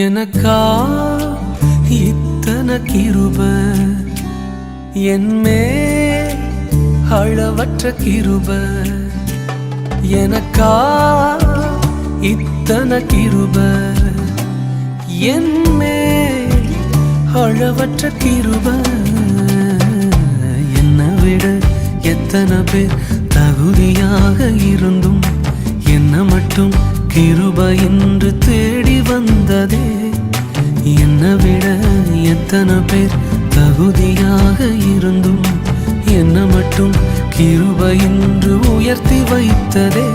எனக்கா இத்தனை கிருப என்மே அளவற்ற கிருப எனக்கா இத்தனை கிருப என்மே அளவற்ற கிருப என்னை விட எத்தனை பேர் தகுதியாக இருந்தும் என்ன மட்டும் கிருப என்று தேடி வந்ததே. என்னை விட எத்தனை பேர் தகுதியாக இருந்தும் என்ன மட்டும் கிருப என்று உயர்த்தி வைத்ததே.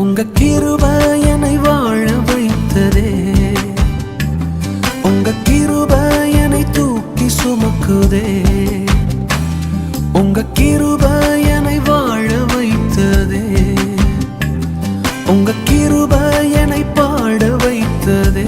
உங்க கிருப என்னை வாழ வைத்ததே. உங்க கிருப என்னை தூக்கி சுமக்குதே. உங்க கிருப என்னை வாழ வைத்ததே. உங்க கிருப என்னை பாட வைத்ததே.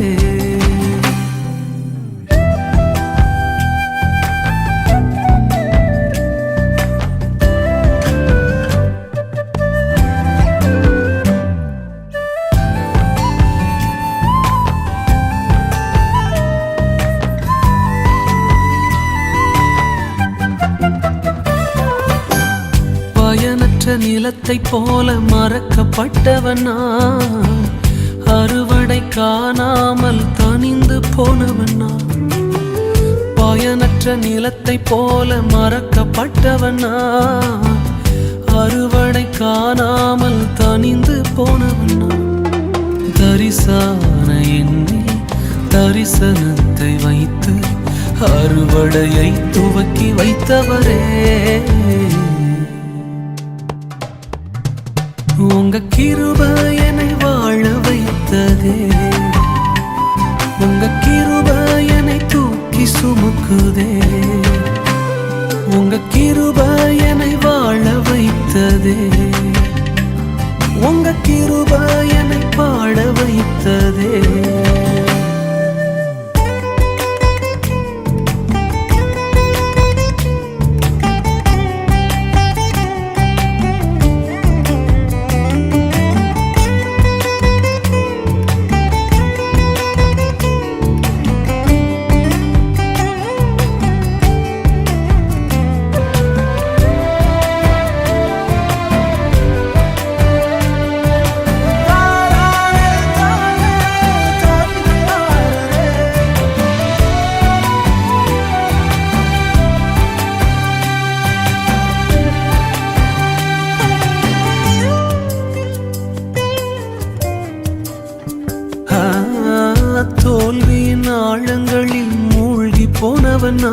பயனற்ற நிலத்தை போல மறக்கப்பட்டவனா, அறுவடை காணாமல் தனிந்து போனவனா. பயனற்ற நிலத்தை போல மறக்கப்பட்டவனா, அறுவடை காணாமல் தனிந்து போனவனா. தரிசான எண்ணில் தரிசனத்தை வைத்து அறுவடையை துவக்கி வைத்தவரே. உங்க கிருப என்னை வாழ வைத்ததே. உங்க கிருப என்னை தூக்கி சுமக்குதே. உங்க கிருப என்னை வாழ வைத்ததே. உங்க கிருப என்னை பாட வைத்ததே. தோல்வியின் ஆழங்களில் மூழ்கி போனவனா,